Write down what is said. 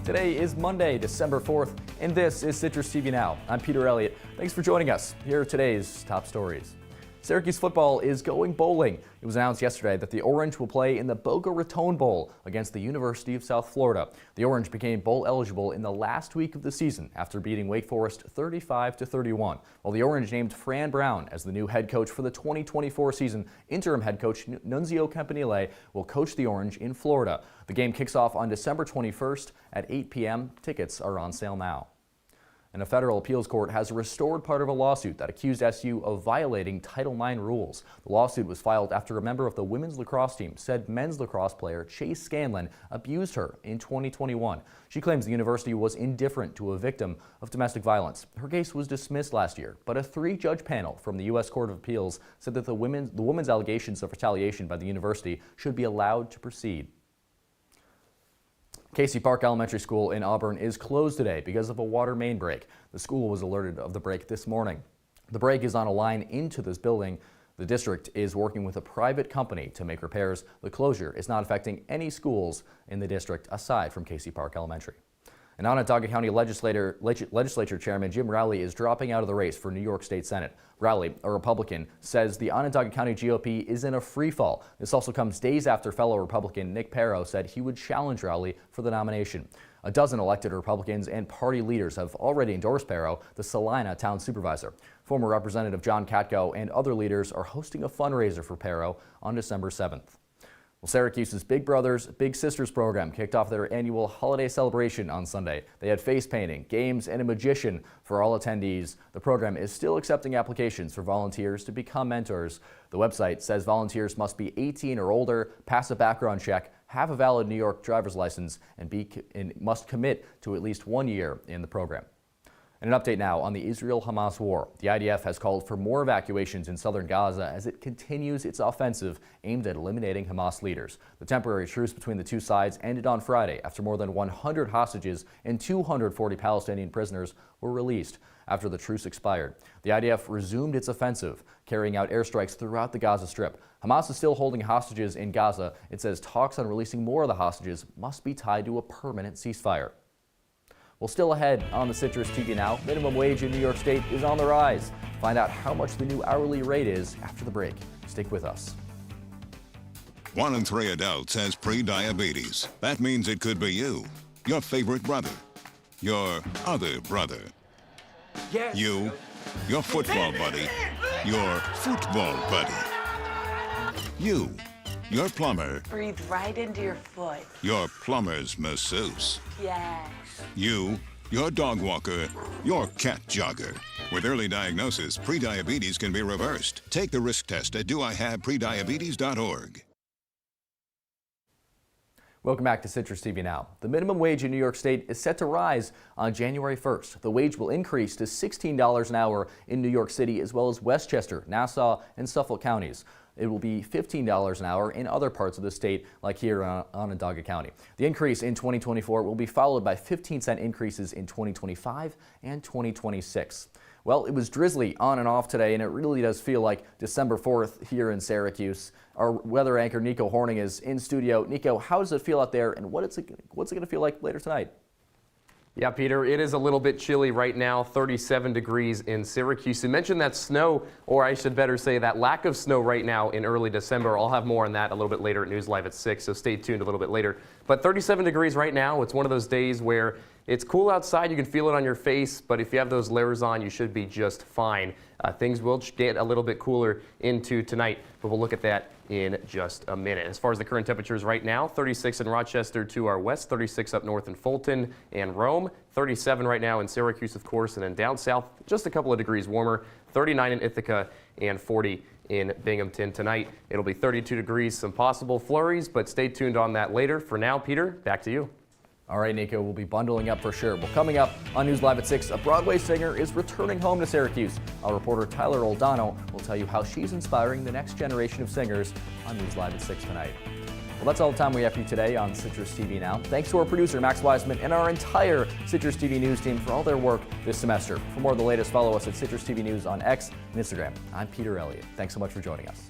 Today is Monday, December 4th, and this is Citrus TV Now. I'm Peter Elliott. Thanks for joining us. Here are today's top stories. Syracuse football is going bowling. It was announced yesterday that the Orange will play in the Boca Raton Bowl against the University of South Florida. The Orange became bowl eligible in the last week of the season after beating Wake Forest 35-31. While the Orange named Fran Brown as the new head coach for the 2024 season, interim head coach Nunzio Campanile will coach the Orange in Florida. The game kicks off on December 21st at 8 p.m. Tickets are on sale now. And a federal appeals court has restored part of a lawsuit that accused SU of violating Title IX rules. The lawsuit was filed after a member of the women's lacrosse team said men's lacrosse player Chase Scanlon abused her in 2021. She claims the university was indifferent to a victim of domestic violence. Her case was dismissed last year, but a three-judge panel from the U.S. Court of Appeals said that the woman's allegations of retaliation by the university should be allowed to proceed. Casey Park Elementary School in Auburn is closed today because of a water main break. The school was alerted of the break this morning. The break is on a line into this building. The district is working with a private company to make repairs. The closure is not affecting any schools in the district aside from Casey Park Elementary. And Onondaga County Legislature Chairman Jim Rowley is dropping out of the race for New York State Senate. Rowley, a Republican, says the Onondaga County GOP is in a free fall. This also comes days after fellow Republican Nick Pero said he would challenge Rowley for the nomination. A dozen elected Republicans and party leaders have already endorsed Pero, the Salina town supervisor. Former Representative John Katko and other leaders are hosting a fundraiser for Pero on December 7th. Well, Syracuse's Big Brothers Big Sisters program kicked off their annual holiday celebration on Sunday. They had face painting, games, and a magician for all attendees. The program is still accepting applications for volunteers to become mentors. The website says volunteers must be 18 or older, pass a background check, have a valid New York driver's license, and must commit to at least 1 year in the program. And an update now on the Israel-Hamas war. The IDF has called for more evacuations in southern Gaza as it continues its offensive aimed at eliminating Hamas leaders. The temporary truce between the two sides ended on Friday after more than 100 hostages and 240 Palestinian prisoners were released after the truce expired. The IDF resumed its offensive, carrying out airstrikes throughout the Gaza Strip. Hamas is still holding hostages in Gaza. It says talks on releasing more of the hostages must be tied to a permanent ceasefire. Well, still ahead on the Citrus TV Now, minimum wage in New York State is on the rise. Find out how much the new hourly rate is after the break. Stick with us. 1 in 3 adults has pre-diabetes. That means it could be you, your favorite brother, your other brother, yes. You, your football buddy, your football buddy, you, your plumber. Breathe right into your foot. Your plumber's masseuse. Yes. You, your dog walker, your cat jogger. With early diagnosis, prediabetes can be reversed. Take the risk test at doihaveprediabetes.org. Welcome back to Citrus TV Now. The minimum wage in New York State is set to rise on January 1st. The wage will increase to $16 an hour in New York City as well as Westchester, Nassau, and Suffolk counties. It will be $15 an hour in other parts of the state, like here in Onondaga County. The increase in 2024 will be followed by 15-cent increases in 2025 and 2026. Well, it was drizzly on and off today, and it really does feel like December 4th here in Syracuse. Our weather anchor, Nico Horning, is in studio. Nico, how does it feel out there, and what's it going to feel like later tonight? Yeah, Peter, it is a little bit chilly right now, 37 degrees in Syracuse. You mentioned that snow, or I should better say that lack of snow right now in early December. I'll have more on that a little bit later at News Live at 6, so stay tuned a little bit later. But 37 degrees right now, it's one of those days where it's cool outside, you can feel it on your face, but if you have those layers on, you should be just fine. Things will get a little bit cooler into tonight, but we'll look at that in just a minute. As far as the current temperatures right now, 36 in Rochester to our west, 36 up north in Fulton and Rome, 37 right now in Syracuse, of course, and then down south, just a couple of degrees warmer, 39 in Ithaca and 40 in Binghamton tonight. It'll be 32 degrees, some possible flurries, but stay tuned on that later. For now, Peter, back to you. All right, Nico, we'll be bundling up for sure. Well, coming up on News Live at 6, a Broadway singer is returning home to Syracuse. Our reporter Tyler Oldano will tell you how she's inspiring the next generation of singers on News Live at 6 tonight. Well, that's all the time we have for you today on Citrus TV Now. Thanks to our producer, Max Wiseman, and our entire Citrus TV News team for all their work this semester. For more of the latest, follow us at Citrus TV News on X and Instagram. I'm Peter Elliott. Thanks so much for joining us.